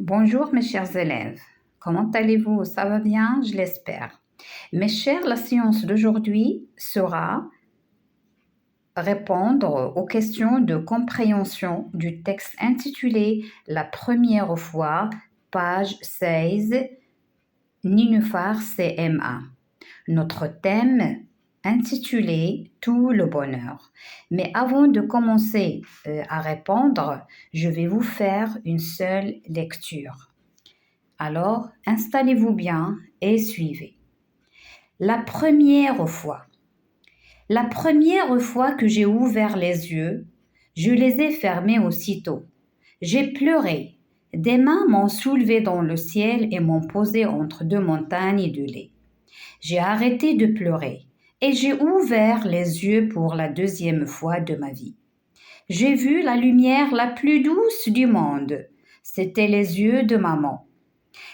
Bonjour mes chers élèves, comment allez-vous? Ça va bien, je l'espère. Mes chers, la séance d'aujourd'hui sera répondre aux questions de compréhension du texte intitulé La première fois, page 16, Ninufar CMA. Notre thème intitulé Tout le bonheur. Mais avant de commencer à répondre, je vais vous faire une seule lecture. Alors, installez-vous bien et suivez. La première fois. La première fois que j'ai ouvert les yeux, je les ai fermés aussitôt. J'ai pleuré. Des mains m'ont soulevé dans le ciel et m'ont posé entre deux montagnes de lait. J'ai arrêté de pleurer et j'ai ouvert les yeux pour la deuxième fois de ma vie. J'ai vu la lumière la plus douce du monde. C'était les yeux de maman.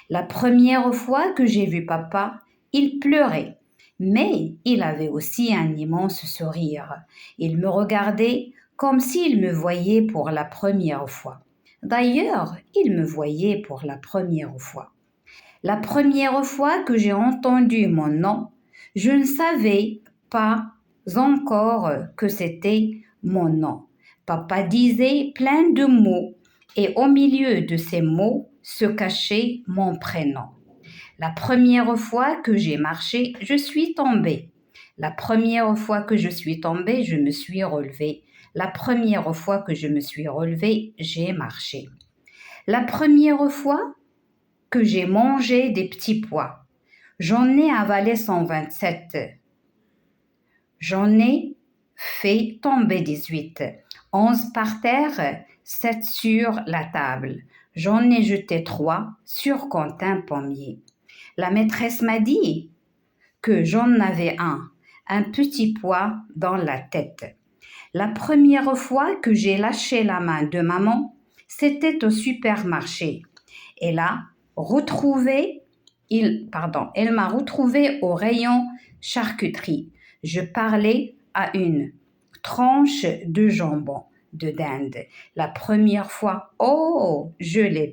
La première fois que j'ai vu papa, il pleurait, mais il avait aussi un immense sourire. Il me regardait comme s'il me voyait pour la première fois. D'ailleurs, il me voyait pour la première fois. La première fois que j'ai entendu mon nom, je ne savais pas encore que c'était mon nom. Papa disait plein de mots et au milieu de ces mots se cachait mon prénom. La première fois que j'ai marché, je suis tombée. La première fois que je suis tombée, je me suis relevée. La première fois que je me suis relevée, j'ai marché. La première fois que j'ai mangé des petits pois, j'en ai avalé 127. J'en ai fait tomber 18. 11 par terre, 7 sur la table. J'en ai jeté 3 sur Quentin Pommier. La maîtresse m'a dit que j'en avais un petit pois dans la tête. La première fois que j'ai lâché la main de maman, c'était au supermarché. Elle m'a retrouvé au rayon charcuterie. Je parlais à une tranche de jambon de dinde. La première fois, oh, je l'aime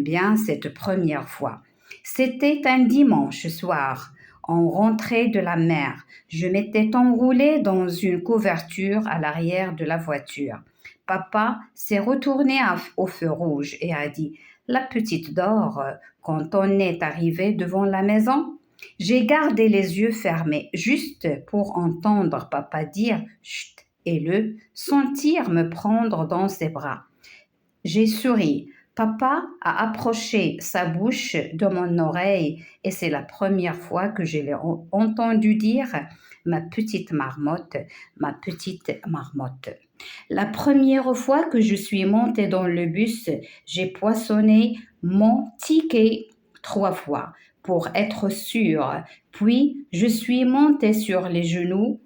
bien cette première fois. C'était un dimanche soir. On rentrait de la mer. Je m'étais enroulée dans une couverture à l'arrière de la voiture. Papa s'est retourné au feu rouge et a dit « La petite dort quand on est arrivé devant la maison ?» J'ai gardé les yeux fermés juste pour entendre papa dire « Chut » et le sentir me prendre dans ses bras. J'ai souri. Papa a approché sa bouche de mon oreille et c'est la première fois que je l'ai entendu dire « ma petite marmotte, ma petite marmotte ». La première fois que je suis montée dans le bus, j'ai poinçonné mon ticket 3 fois pour être sûre. Puis, je suis montée sur les genoux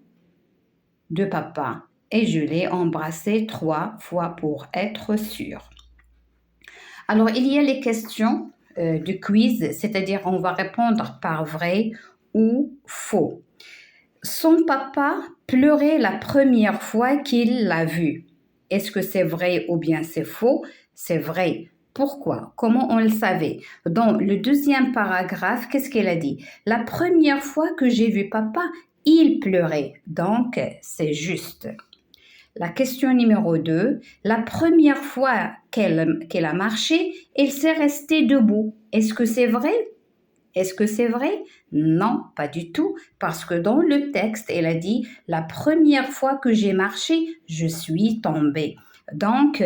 de papa et je l'ai embrassé 3 fois pour être sûre. Alors, il y a les questions du quiz, c'est-à-dire on va répondre par vrai ou faux. Son papa pleurait la première fois qu'il l'a vu. Est-ce que c'est vrai ou bien c'est faux? C'est vrai. Pourquoi? Comment on le savait? Dans le deuxième paragraphe, qu'est-ce qu'elle a dit? La première fois que j'ai vu papa, il pleurait. Donc, c'est juste. La question numéro 2, la première fois qu'elle a marché, elle s'est restée debout. Est-ce que c'est vrai? Est-ce que c'est vrai? Non, pas du tout, parce que dans le texte, elle a dit « La première fois que j'ai marché, je suis tombée ». Donc,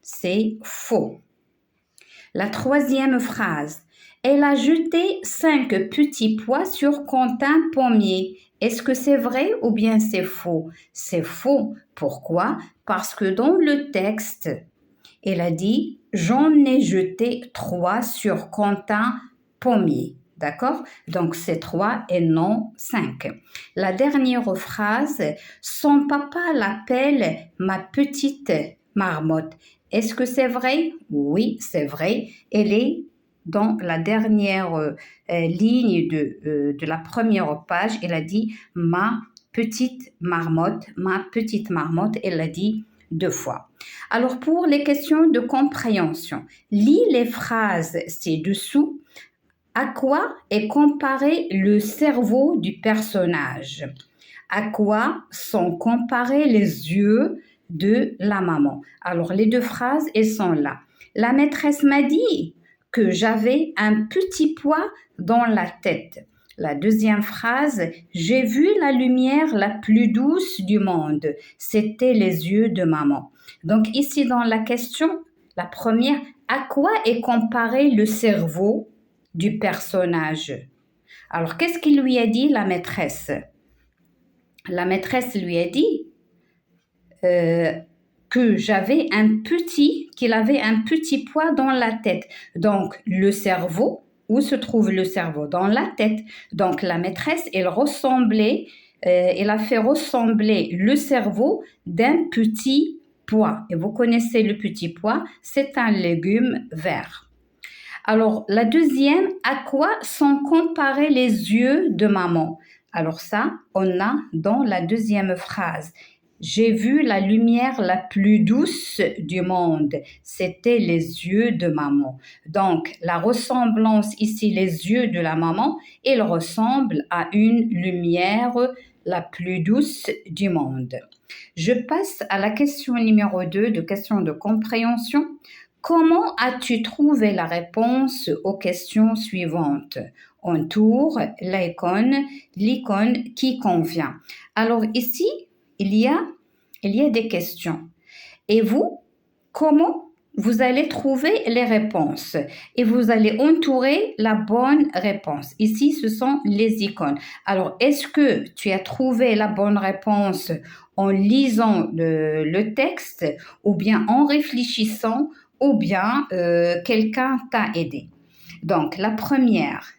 c'est faux. La troisième phrase, elle a jeté 5 petits pois sur Quentin Pommier. Est-ce que c'est vrai ou bien c'est faux? C'est faux. Pourquoi? Parce que dans le texte, elle a dit « J'en ai jeté 3 sur Quentin Pommier ». D'accord? Donc, c'est 3 et non 5. La dernière phrase, son papa l'appelle ma petite marmotte. Est-ce que c'est vrai? Oui, c'est vrai. Elle est dans la dernière ligne de la première page. Elle a dit ma petite marmotte, ma petite marmotte. Elle a dit deux fois. Alors, pour les questions de compréhension, lis les phrases ci-dessous. À quoi est comparé le cerveau du personnage? À quoi sont comparés les yeux de la maman? Alors, les deux phrases, elles sont là. La maîtresse m'a dit que j'avais un petit poids dans la tête. La deuxième phrase, j'ai vu la lumière la plus douce du monde. C'était les yeux de maman. Donc ici dans la question, la première, à quoi est comparé le cerveau du personnage? Alors qu'est-ce qu'il lui a dit la maîtresse? La maîtresse lui a dit qu'il avait un petit poids dans la tête. Donc, le cerveau, où se trouve le cerveau? Dans la tête. Donc, la maîtresse, elle a fait ressembler le cerveau d'un petit pois. Et vous connaissez le petit pois, c'est un légume vert. Alors, la deuxième, à quoi sont comparés les yeux de maman? Alors ça, on a dans la deuxième phrase. J'ai vu la lumière la plus douce du monde. C'était les yeux de maman. Donc, la ressemblance ici, les yeux de la maman, ils ressemblent à une lumière la plus douce du monde. Je passe à la question numéro 2 de question de compréhension. Comment as-tu trouvé la réponse aux questions suivantes? Entoure l'icône qui convient. Alors ici, il y a des questions. Et vous, comment vous allez trouver les réponses? Et vous allez entourer la bonne réponse. Ici, ce sont les icônes. Alors, est-ce que tu as trouvé la bonne réponse en lisant le texte ou bien en réfléchissant ou bien quelqu'un t'a aidé? Donc, la première,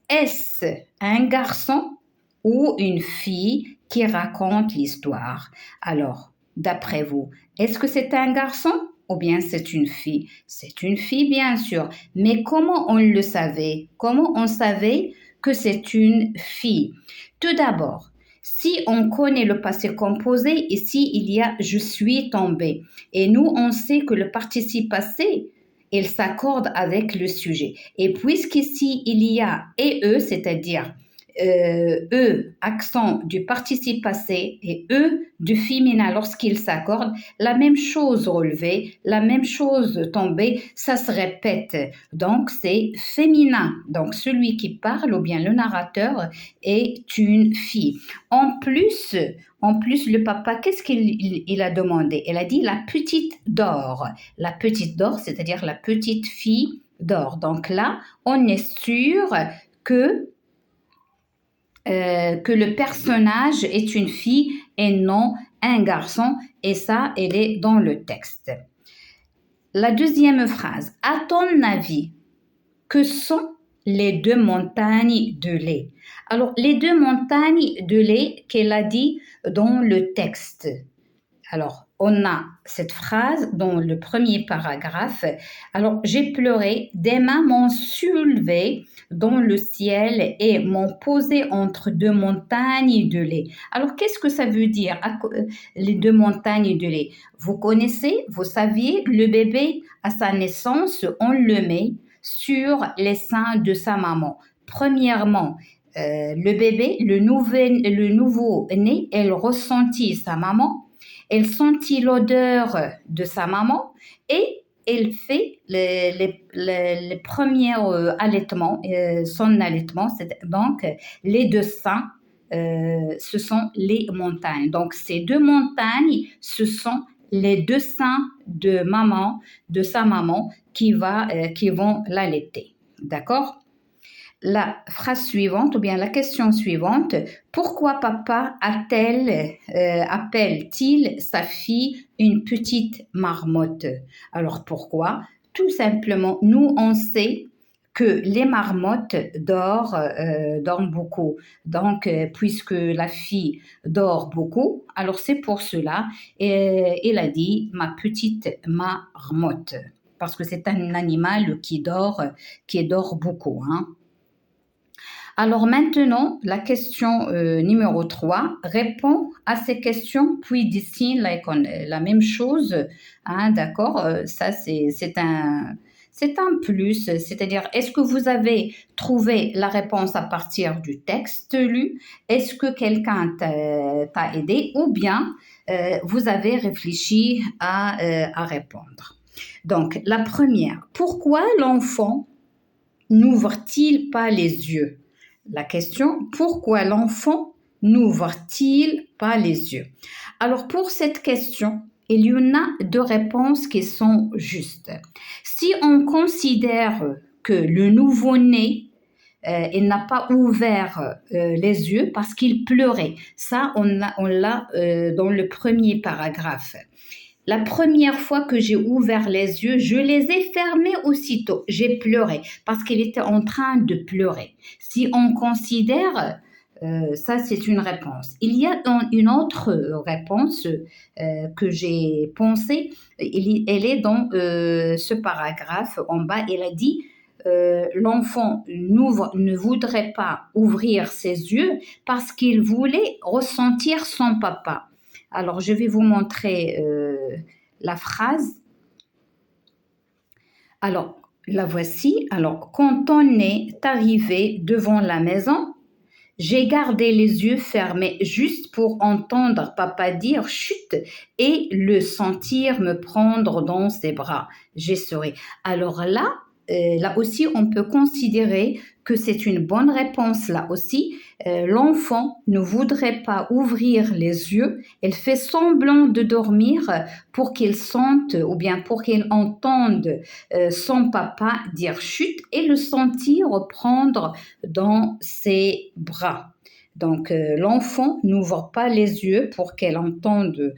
est-ce un garçon ou une fille qui raconte l'histoire? Alors, d'après vous, est-ce que c'est un garçon ou bien c'est une fille? C'est une fille, bien sûr. Mais comment on le savait? Comment on savait que c'est une fille? Tout d'abord, si on connaît le passé composé, ici, il y a « je suis tombée ». Et nous, on sait que le participe passé, il s'accorde avec le sujet. Et puisqu'ici, il y a « et eux », c'est-à-dire accent du participe passé et eux du féminin lorsqu'ils s'accordent, la même chose relevée, la même chose tombée, ça se répète. Donc, c'est féminin. Donc, celui qui parle ou bien le narrateur est une fille. En plus, le papa, qu'est-ce qu'il a demandé? Elle a dit la petite dort. La petite dort, c'est-à-dire la petite fille dort. Donc là, on est sûr que le personnage est une fille et non un garçon, et ça, elle est dans le texte. La deuxième phrase, à ton avis, que sont les deux montagnes de lait? Alors, les deux montagnes de lait qu'elle a dit dans le texte. Alors, on a cette phrase dans le premier paragraphe. Alors, j'ai pleuré, des mains m'ont soulevé dans le ciel et m'ont posé entre deux montagnes de lait. Alors, qu'est-ce que ça veut dire, les deux montagnes de lait? Vous connaissez, vous saviez, le bébé, à sa naissance, on le met sur les seins de sa maman. Premièrement, le bébé, le nouveau-né, elle ressentit sa maman. Elle sentit l'odeur de sa maman et elle fait les premiers allaitements, son allaitement. Donc, les deux seins, ce sont les montagnes. Donc, ces deux montagnes, ce sont les deux seins de sa maman qui vont l'allaiter. D'accord? La phrase suivante ou bien la question suivante, pourquoi papa appelle-t-il sa fille une petite marmotte? Alors pourquoi? Tout simplement, nous on sait que les marmottes dorment beaucoup. Donc, puisque la fille dort beaucoup, alors c'est pour cela, il a dit ma petite marmotte, parce que c'est un animal qui dort beaucoup, hein. Alors maintenant, la question numéro 3 répond à ces questions, puis dessine la même chose. Hein, d'accord? Ça, c'est un plus, c'est-à-dire, est-ce que vous avez trouvé la réponse à partir du texte lu? Est-ce que quelqu'un t'a aidé? Ou bien vous avez réfléchi à répondre? Donc, la première, pourquoi l'enfant n'ouvre-t-il pas les yeux? La question, pourquoi l'enfant n'ouvre-t-il pas les yeux? Alors, pour cette question, il y en a deux réponses qui sont justes. Si on considère que le nouveau-né il n'a pas ouvert les yeux parce qu'il pleurait. Ça, on l'a dans le premier paragraphe. La première fois que j'ai ouvert les yeux, je les ai fermés aussitôt. J'ai pleuré parce qu'il était en train de pleurer. Si on considère, ça c'est une réponse. Il y a une autre réponse que j'ai pensée. Elle est dans ce paragraphe en bas. Elle a dit l'enfant ne voudrait pas ouvrir ses yeux parce qu'il voulait ressentir son papa. Alors, je vais vous montrer la phrase. Alors, la voici. Alors, quand on est arrivé devant la maison, j'ai gardé les yeux fermés juste pour entendre papa dire chut et le sentir me prendre dans ses bras. J'ai souri. Alors là aussi, on peut considérer que c'est une bonne réponse. Là aussi, l'enfant ne voudrait pas ouvrir les yeux. Elle fait semblant de dormir pour qu'il sente ou bien pour qu'il entende son papa dire chut et le sentir prendre dans ses bras. Donc, l'enfant n'ouvre pas les yeux pour qu'elle entende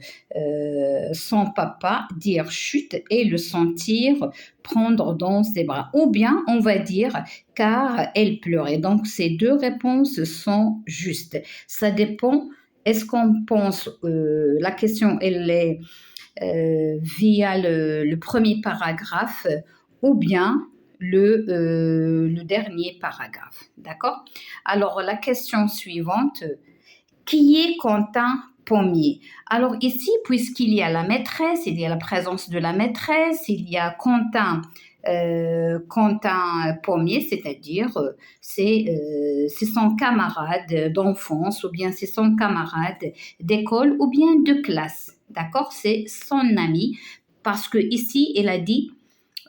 son papa dire chut et le sentir prendre dans ses bras. Ou bien, on va dire car elle pleurait. Donc, ces deux réponses sont justes. Ça dépend. Est-ce qu'on pense, la question, elle est via le premier paragraphe ou bien le dernier paragraphe. D'accord? Alors, la question suivante, qui est Quentin Pommier? Alors ici, puisqu'il y a la maîtresse, il y a la présence de la maîtresse, il y a Quentin Pommier, c'est-à-dire c'est son camarade d'enfance ou bien c'est son camarade d'école ou bien de classe. D'accord? C'est son ami parce que ici, il a dit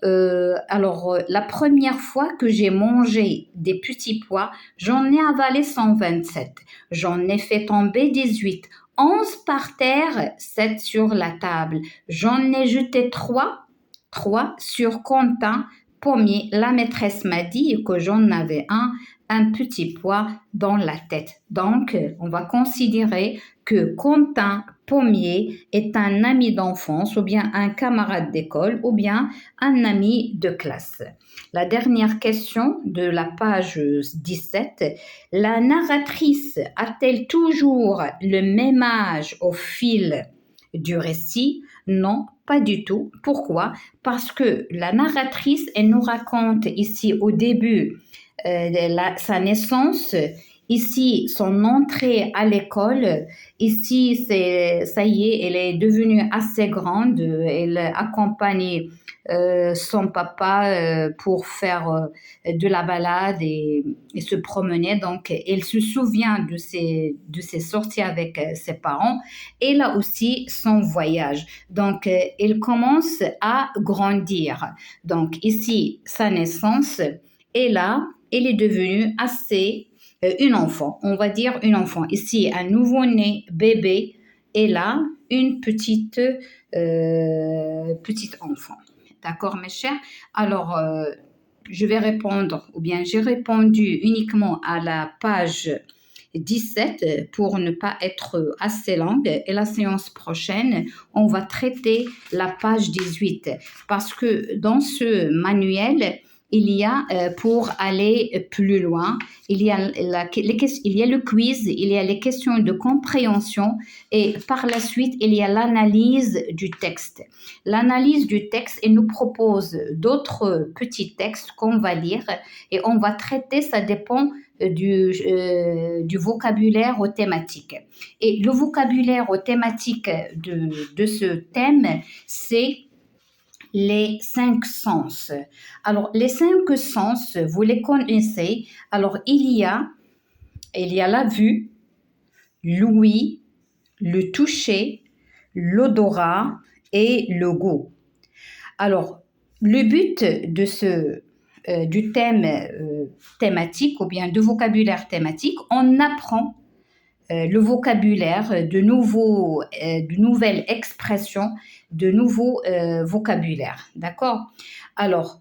la première fois que j'ai mangé des petits pois, j'en ai avalé 127. J'en ai fait tomber 18. 11 par terre, 7 sur la table. J'en ai jeté 3 sur Quentin Pommier. La maîtresse m'a dit que j'en avais un petit pois dans la tête. Donc, on va considérer que Quentin Pommier est un ami d'enfance ou bien un camarade d'école ou bien un ami de classe. La dernière question de la page 17, la narratrice a-t-elle toujours le même âge au fil du récit? Non, pas du tout. Pourquoi? Parce que la narratrice, elle nous raconte ici au début sa naissance, ici son entrée à l'école, ici ça y est, elle est devenue assez grande, elle accompagne son papa pour faire de la balade et se promener, donc elle se souvient de ses sorties avec ses parents et là aussi son voyage, donc elle commence à grandir, donc ici sa naissance et là elle est devenue assez une enfant, on va dire une enfant. Ici, un nouveau-né bébé et là, une petite enfant. D'accord, mes chers? Alors, je vais répondre, ou bien j'ai répondu uniquement à la page 17 pour ne pas être assez longue. Et la séance prochaine, on va traiter la page 18 parce que dans ce manuel, il y a, pour aller plus loin, il y a, il y a le quiz, il y a les questions de compréhension et par la suite, il y a l'analyse du texte. L'analyse du texte, il nous propose d'autres petits textes qu'on va lire et on va traiter, ça dépend du vocabulaire aux thématiques. Et le vocabulaire aux thématiques de ce thème, c'est les 5 sens. Alors, les 5 sens, vous les connaissez. Alors, il y a la vue, l'ouïe, le toucher, l'odorat et le goût. Alors, le but du thème thématique ou bien de vocabulaire thématique, on apprend le vocabulaire, de nouvelles expressions, de nouveaux vocabulaires. D'accord? Alors,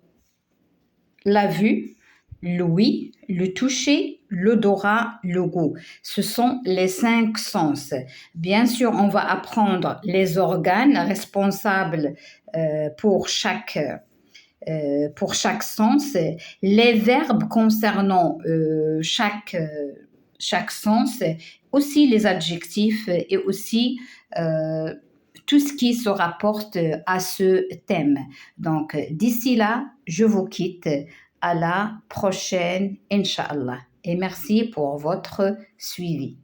la vue, l'ouïe, le toucher, l'odorat, le goût. Ce sont les 5 sens. Bien sûr, on va apprendre les organes responsables pour chaque sens, les verbes concernant chaque sens, aussi les adjectifs et aussi tout ce qui se rapporte à ce thème. Donc, d'ici là, je vous quitte. À la prochaine, Inch'Allah. Et merci pour votre suivi.